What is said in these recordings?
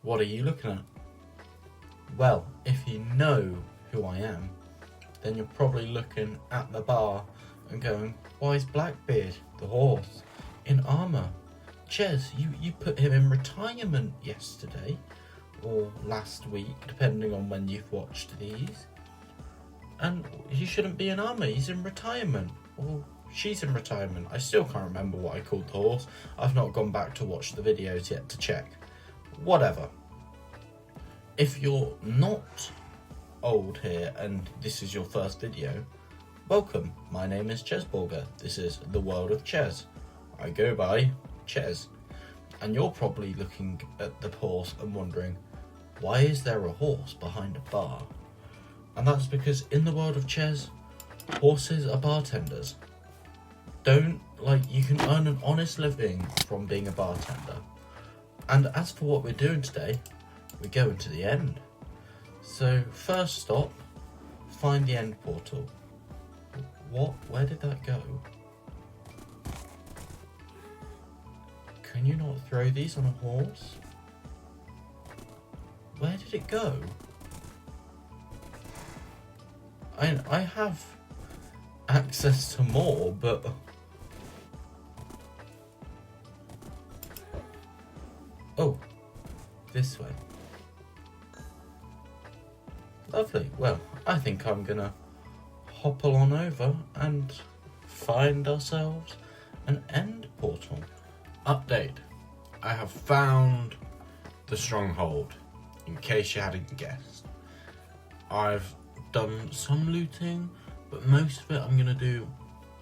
What are you looking at? Well, if you know who I am, then you're probably looking at the bar and going, why is Blackbeard, the horse, in armour? Chez, you put him in retirement yesterday, or last week, depending on when you've watched these. And he shouldn't be in armour, he's in retirement. Or she's in retirement. I still can't remember what I called the horse. I've not gone back to watch the videos yet to check. Whatever. If you're not old here and this is your first video, welcome. My name is Chez. This is the world of Chez. I go by Chez. And you're probably looking at the horse and wondering, why is there a horse behind a bar? And that's because in the world of Chez, horses are bartenders. You can earn an honest living from being a bartender. And as for what we're doing today, we're going to the end. So first stop, find the end portal. What? Where did that go? Can you not throw these on a horse? Where did it go? I have access to more, but oh, this way. Lovely. Well, I think I'm gonna hopple on over and find ourselves an end portal. Update. I have found the stronghold, in case you hadn't guessed. I've done some looting, but most of it I'm gonna do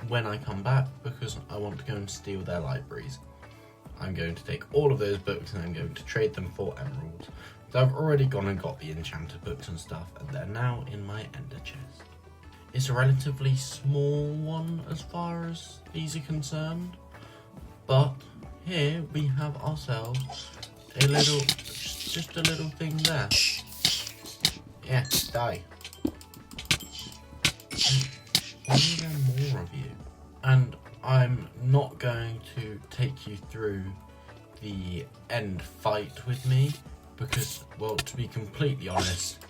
when I come back because I want to go and steal their libraries. I'm going to take all of those books and I'm going to trade them for emeralds. So I've already gone and got the enchanted books and stuff, and they're now in my ender chest. It's a relatively small one as far as these are concerned, but here we have ourselves a little, just a little thing there. Yeah, die. Why are there more of you? And I'm not going to take you through the end fight with me because, well, to be completely honest,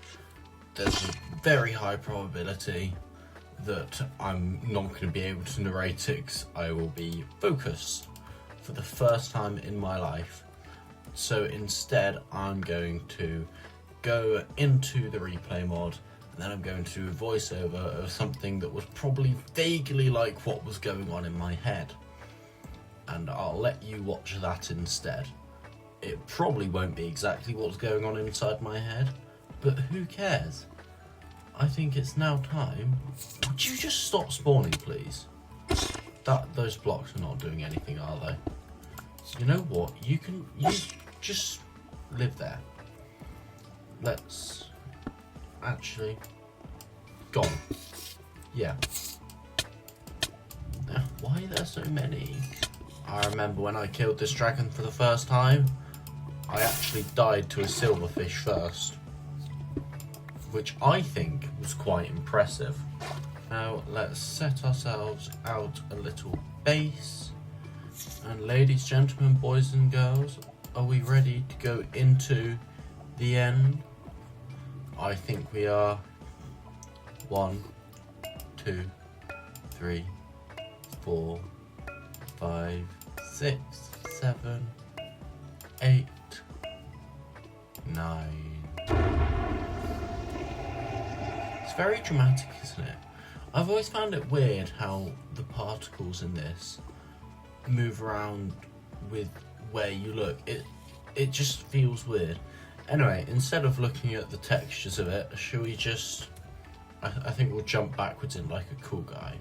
there's a very high probability that I'm not going to be able to narrate it because I will be focused for the first time in my life. So instead, I'm going to go into the replay mod and then I'm going to do a voiceover of something that was probably vaguely like what was going on in my head. And I'll let you watch that instead. It probably won't be exactly what's going on inside my head, but who cares? I think it's now time. Would you just stop spawning, please? Those blocks are not doing anything, are they? You know what? You just live there. Let's actually gone. Yeah. Why are there so many? I remember when I killed this dragon for the first time, I actually died to a silverfish first, which I think was quite impressive. Now let's set ourselves out a little base. And ladies, gentlemen, boys and girls, are we ready to go into the end? I think we are. 1, 2, 3, 4, 5, 6, 7, 8, 9. It's very dramatic, isn't it? I've always found it weird how the particles in this move around with where you look. It just feels weird. Anyway, instead of looking at the textures of it, shall we just... I think we'll jump backwards in like a cool guy.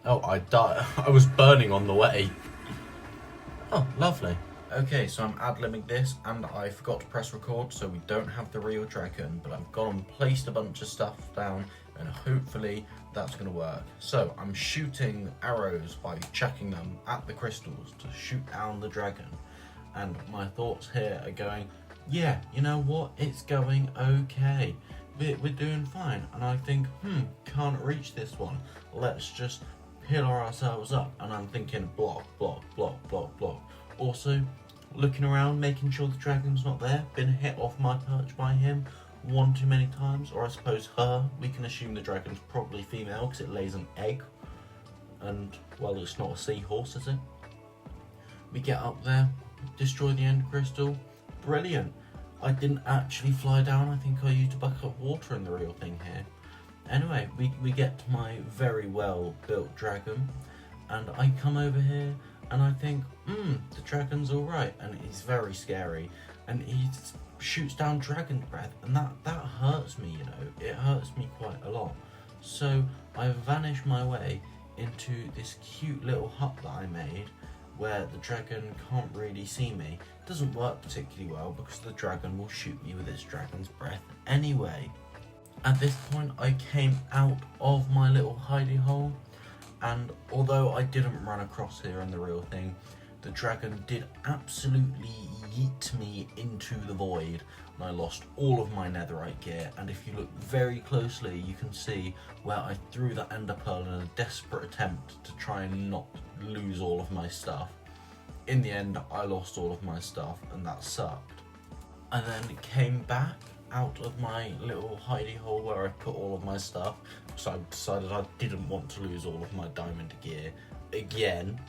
Oh, I died. I was burning on the way. Oh, lovely. Okay, so I'm ad-libbing this and I forgot to press record, so we don't have the real dragon, but I've gone and placed a bunch of stuff down and hopefully that's going to work. So I'm shooting arrows by chucking them at the crystals to shoot down the dragon. And my thoughts here are going, yeah, you know what, it's going okay. We're doing fine. And I think, can't reach this one. Let's just pillar ourselves up. And I'm thinking block, block, block, block, block. Also, looking around, making sure the dragon's not there. Been hit off my perch by him one too many times, or I suppose her. We can assume the dragon's probably female because it lays an egg. And, well, it's not a seahorse, is it? We get up there, destroy the end crystal. Brilliant. I didn't actually fly down. I think I used a bucket of water in the real thing here. Anyway, we get to my very well built dragon, and I come over here and I think, the dragon's alright, and he's very scary, and he shoots down dragon breath, and that hurts me, you know. It hurts me quite a lot. So I vanish my way into this cute little hut that I made, where the dragon can't really see me. It doesn't work particularly well because the dragon will shoot me with its dragon's breath anyway. At this point I came out of my little hidey hole, and although I didn't run across here in the real thing, the dragon did absolutely yeet me into the void, and I lost all of my netherite gear. And if you look very closely, you can see where I threw that ender pearl in a desperate attempt to try and not lose all of my stuff. In the end, I lost all of my stuff, and that sucked. I then came back out of my little hidey hole where I put all of my stuff, so I decided I didn't want to lose all of my diamond gear again.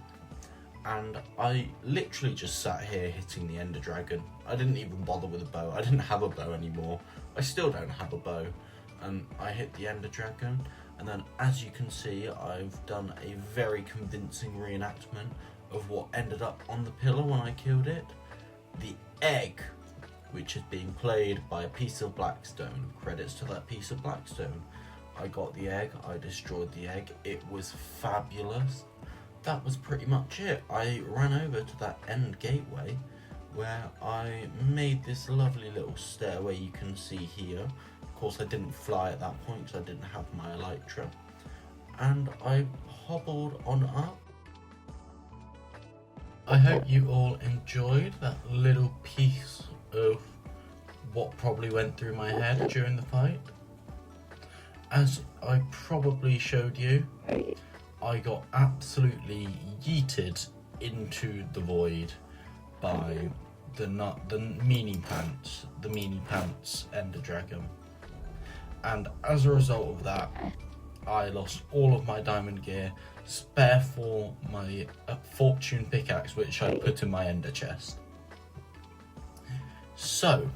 And I literally just sat here hitting the ender dragon. I didn't even bother with a bow. I didn't have a bow anymore. I still don't have a bow. And I hit the ender dragon, and then as you can see, I've done a very convincing reenactment of what ended up on the pillar when I killed it. The egg, which is being played by a piece of blackstone. Credits to that piece of blackstone. I got the egg, I destroyed the egg. It was fabulous. That was pretty much it. I ran over to that end gateway where I made this lovely little stairway you can see here. Of course I didn't fly at that point because I didn't have my elytra. And I hobbled on up. I hope you all enjoyed that little piece of what probably went through my head during the fight. As I probably showed you, I got absolutely yeeted into the void by the meanie pants ender dragon, and as a result of that, I lost all of my diamond gear, spare for my fortune pickaxe, which I put in my ender chest. So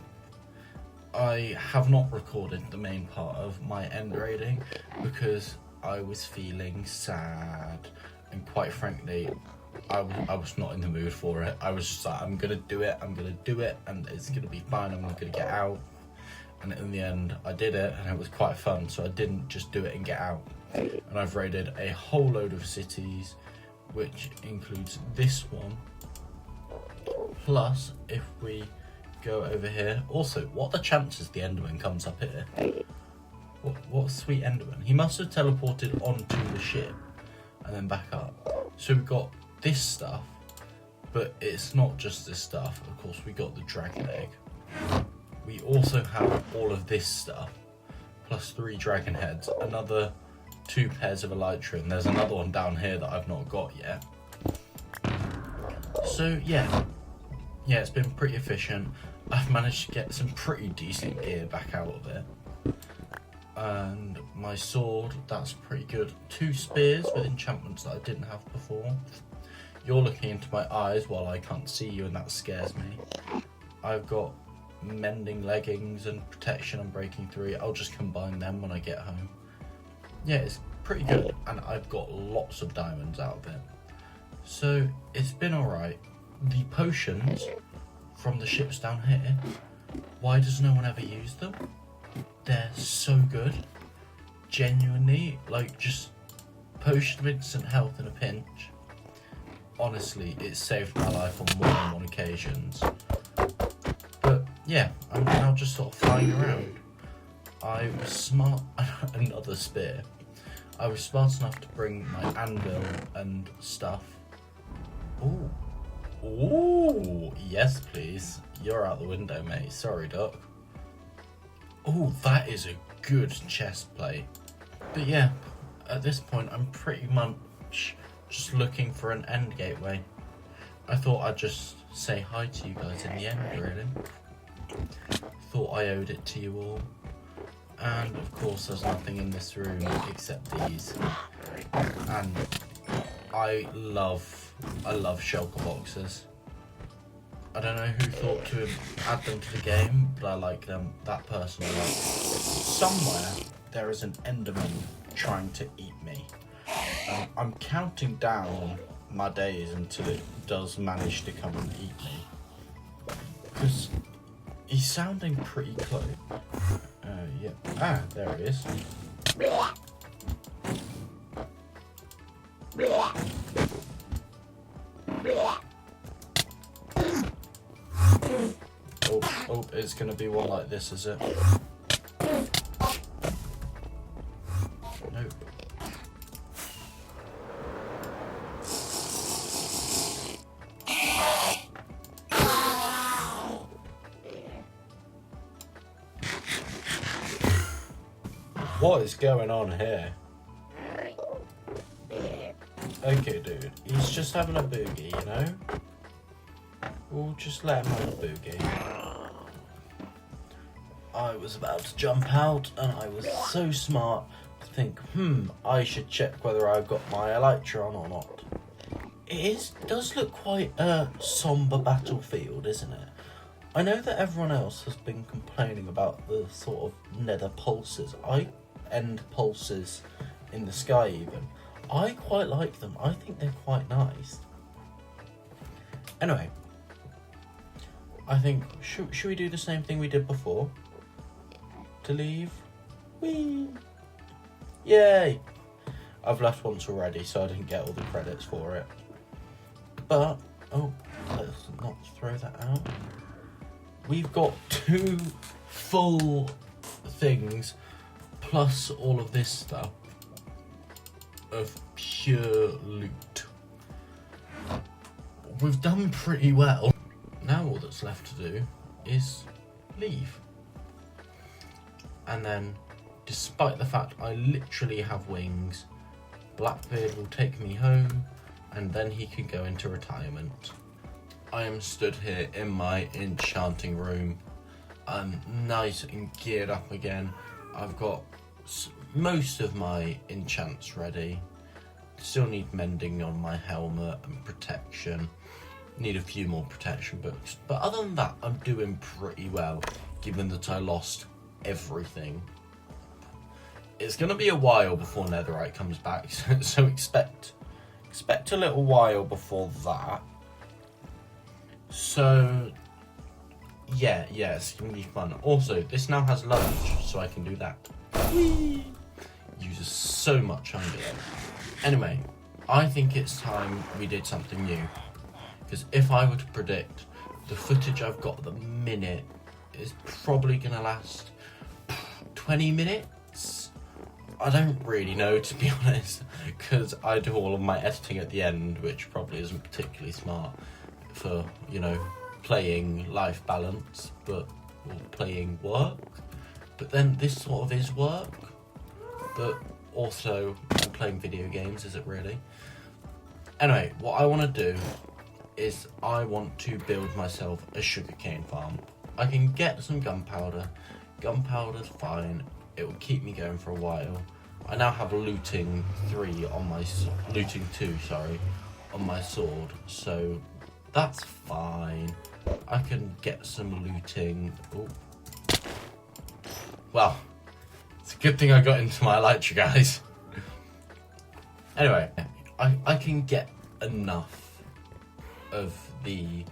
I have not recorded the main part of my end raiding because I was feeling sad, and quite frankly, I was not in the mood for it. I was just like, I'm gonna do it, and it's gonna be fine, I'm not gonna get out. And in the end, I did it, and it was quite fun, so I didn't just do it and get out. And I've raided a whole load of cities, which includes this one. Plus, if we go over here, also, what are the chances the Enderman comes up here? What a sweet Enderman. He must have teleported onto the ship and then back up. So we've got this stuff, but it's not just this stuff. Of course, we got the dragon egg. We also have all of this stuff, plus 3 dragon heads, another 2 pairs of elytra, and there's another one down here that I've not got yet. So yeah, it's been pretty efficient. I've managed to get some pretty decent gear back out of it. And my sword, that's pretty good. 2 spears with enchantments that I didn't have before. You're looking into my eyes while I can't see you, and that scares me. I've got mending leggings and protection and breaking 3. I'll just combine them when I get home. Yeah, it's pretty good, and I've got lots of diamonds out of it. So it's been alright. The potions from the ships down here, why does no one ever use them? They're so good. Genuinely, like, just potion of instant health in a pinch. Honestly, it saved my life on more than one occasions. But yeah, I'm now just sort of flying around. I was smart. Another spear. I was smart enough to bring my anvil and stuff. Ooh, yes please. You're out the window, mate. Sorry, duck. Oh, that is a good chest plate. But yeah, at this point, I'm pretty much just looking for an end gateway. I thought I'd just say hi to you guys in the end, really. Thought I owed it to you all. And of course there's nothing in this room except these. And I love shulker boxes. I don't know who thought to add them to the game, but I like them. That person I like. Somewhere there is an Enderman trying to eat me. I'm counting down my days until it does manage to come and eat me. Because he's sounding pretty close. Yeah. Ah, there he is. Oh, it's gonna be one like this, is it? Nope. What is going on here? Okay, dude. He's just having a boogie, you know? We'll just let him have a boogie. I was about to jump out, and I was so smart to think, I should check whether I've got my elytra on or not. It does look quite a somber battlefield, isn't it? I know that everyone else has been complaining about the sort of nether pulses. End pulses in the sky even. I quite like them. I think they're quite nice. Anyway, I think, should we do the same thing we did before? To leave? Whee! Yay! I've left once already, so I didn't get all the credits for it. But, oh, let's not throw that out. We've got 2 full things, plus all of this stuff of pure loot. We've done pretty well. Now all that's left to do is leave. And then, despite the fact I literally have wings, Blackbeard will take me home and then he can go into retirement. I am stood here in my enchanting room. I'm nice and geared up again. I've got most of my enchants ready. Still need mending on my helmet and protection. Need a few more protection books. But other than that, I'm doing pretty well, given that I lost everything. It's going to be a while before netherite comes back, so expect a little while before that. So, yeah, it's going to be fun. Also, this now has lunch, so I can do that. Whee! Uses so much hunger. Anyway, I think it's time we did something new. Because if I were to predict, the footage I've got at the minute is probably going to last 20 minutes. I don't really know, to be honest, because I do all of my editing at the end, which probably isn't particularly smart for, playing life balance, or playing work. But then this sort of is work, but also I'm playing video games, is it really? Anyway, what I want to do is I want to build myself a sugarcane farm. I can get some gunpowder. Gunpowder's fine. It will keep me going for a while. I now have looting 2 on my sword, so that's fine. I can get some looting. Ooh. Well, it's a good thing I got into my elytra, guys. Anyway, I can get enough of the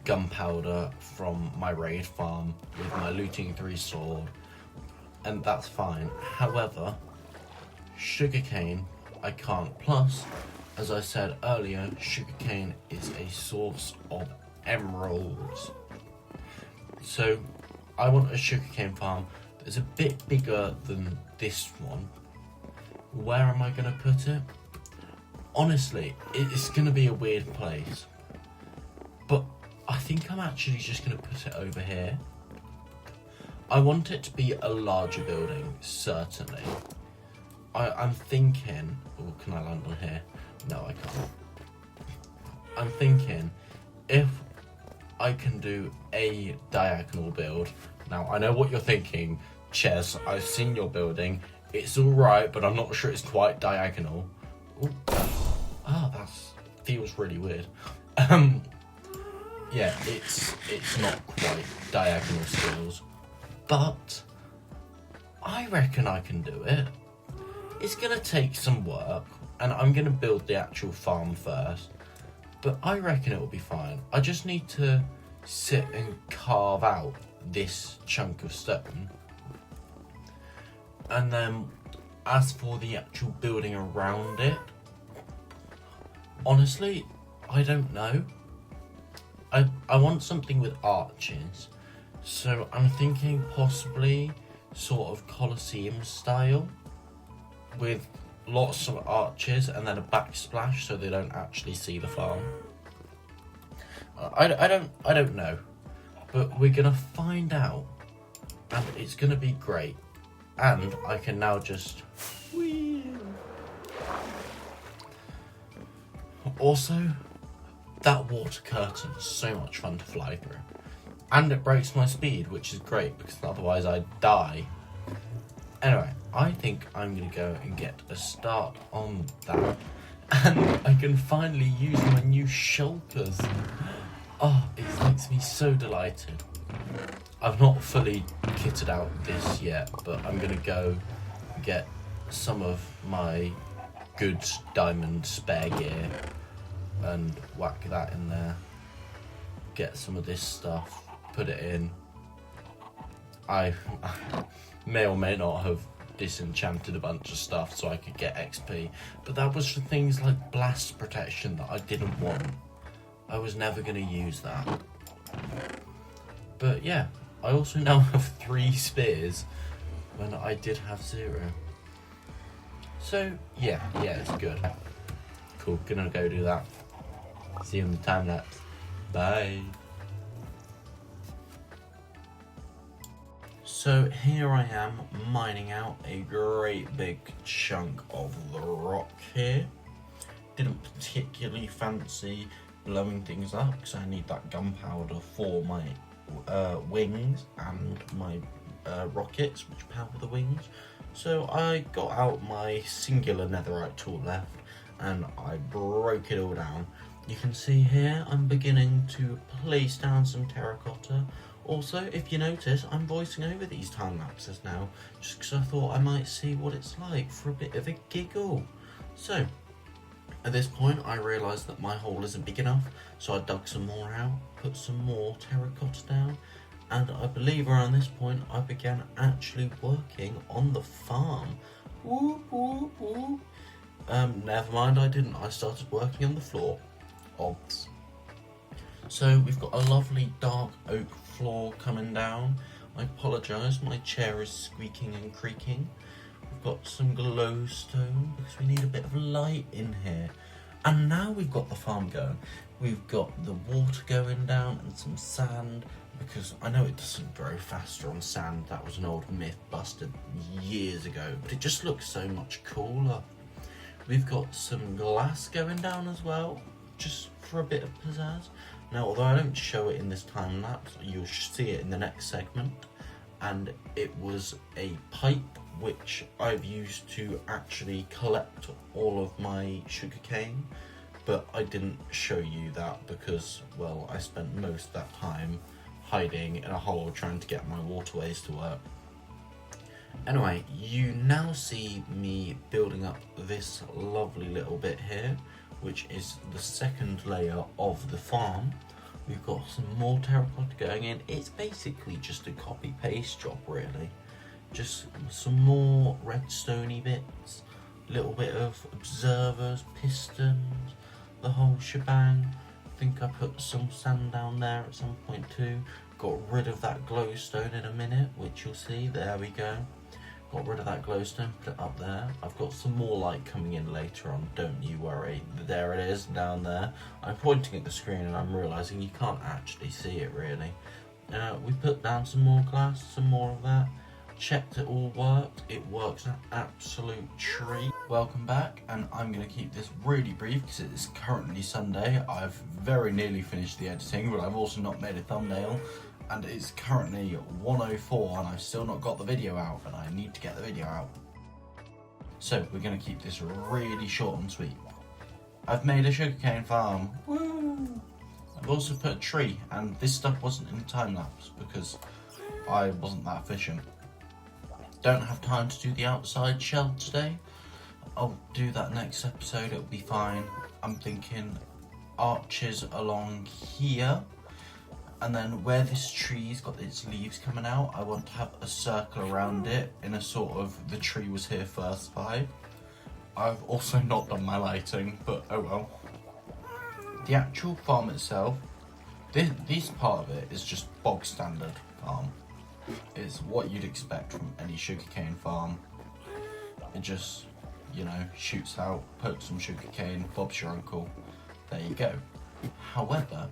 gunpowder from my raid farm with my looting 3 sword, and that's fine. However, sugarcane I can't. Plus, as I said earlier, sugarcane is a source of emeralds. So I want a sugarcane farm that's a bit bigger than this one. Where am I going to put it? Honestly, it's going to be a weird place. But I think I'm actually just going to put it over here. I want it to be a larger building, certainly. I'm thinking... Oh, can I land on here? No, I can't. I'm thinking if I can do a diagonal build. Now, I know what you're thinking, Chez, I've seen your building. It's alright, but I'm not sure it's quite diagonal. Ooh. Ah, that feels really weird. Yeah, it's not quite diagonal skills, but I reckon I can do it. It's gonna take some work, and I'm gonna build the actual farm first, but I reckon it will be fine. I just need to sit and carve out this chunk of stone, and then as for the actual building around it, honestly, I don't know. I want something with arches, so I'm thinking possibly sort of Colosseum style with lots of arches and then a backsplash so they don't actually see the farm. I don't know, but we're gonna find out, and it's gonna be great. And I can now just whee. Also, that water curtain is so much fun to fly through. And it breaks my speed, which is great because otherwise I'd die. Anyway, I think I'm going to go and get a start on that. And I can finally use my new shulkers. Oh, it makes me so delighted. I've not fully kitted out this yet, but I'm going to go get some of my good diamond spare gear and whack that in there. Get some of this stuff, put it in. I may or may not have disenchanted a bunch of stuff so I could get XP, but that was for things like blast protection that I didn't want. I was never going to use that. But yeah, I also now have 3 spears when I did have 0. So yeah, it's good. Cool, gonna go do that. See you in the time lapse. Bye. So here I am mining out a great big chunk of the rock here. Didn't particularly fancy blowing things up because I need that gunpowder for my wings and my rockets which power the wings. So I got out my singular netherite tool left and I broke it all down. You can see here I'm beginning to place down some terracotta. Also, if you notice, I'm voicing over these time lapses now, just because I thought I might see what it's like for a bit of a giggle. So, at this point I realised that my hole isn't big enough, so I dug some more out, put some more terracotta down, and I believe around this point I began actually working on the farm. Whoop, whoop, whoop. Never mind, I didn't. I started working on the floor. Odds. So we've got a lovely dark oak floor coming down. I apologise, my chair is squeaking and creaking. We've got some glowstone because we need a bit of light in here. And now we've got the farm going. We've got the water going down and some sand, because I know it doesn't grow faster on sand. That was an old myth busted years ago, but it just looks so much cooler. We've got some glass going down as well, just for a bit of pizzazz. Now, although I don't show it in this time lapse, you'll see it in the next segment. And it was a pipe which I've used to actually collect all of my sugarcane, but I didn't show you that because, well, I spent most of that time hiding in a hole trying to get my waterways to work. Anyway, you now see me building up this lovely little bit here, which is the second layer of the farm. We've got some more terracotta going in. It's basically just a copy-paste job, really. Just some more redstone-y bits, a little bit of observers, pistons, the whole shebang. I think I put some sand down there at some point too. Got rid of that glowstone in a minute, which you'll see. There we go. Got rid of that glowstone, put it up there. I've got some more light coming in later on, don't you worry. There it is, down there. I'm pointing at the screen and I'm realising you can't actually see it really. We put down some more glass, some more of that. Checked it all worked. It works an absolute treat. welcome back, and I'm going to keep this really brief because it is currently Sunday. I've very nearly finished the editing, but I've also not made a thumbnail, and it's currently 1:04 and I've still not got the video out, and I need to get the video out. So we're going to keep this really short and sweet. I've made a sugarcane farm. Woo! I've also put a tree, and this stuff wasn't in time lapse because I wasn't that efficient. Don't have time to do the outside shell today. I'll do that next episode, it'll be fine. I'm thinking arches along here, and then where this tree's got its leaves coming out, I want to have a circle around it in a sort of the tree was here first vibe. I've also not done my lighting, but oh well. The actual farm itself, this part of it is just bog standard farm. It's what you'd expect from any sugarcane farm. It just, you know, shoots out, pokes some sugarcane, Bob's your uncle, there you go. However,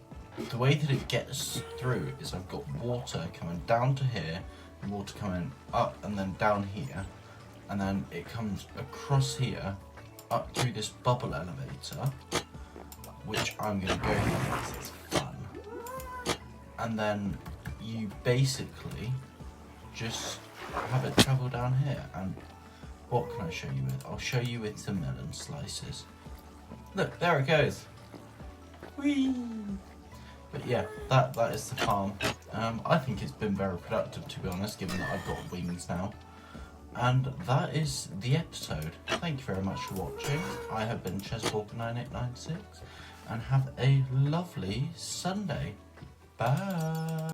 the way that it gets through is I've got water coming down to here, and water coming up and then down here, and then it comes across here, up through this bubble elevator, which I'm going to go through because it's fun. And then you basically just have it travel down here. And what can I show you with? I'll show you with some melon slices. Look, there it goes. Whee! But yeah, that is the farm. I think it's been very productive, to be honest, given that I've got wings now. And that is the episode. Thank you very much for watching. I have been Chess9896, and have a lovely Sunday. Bye.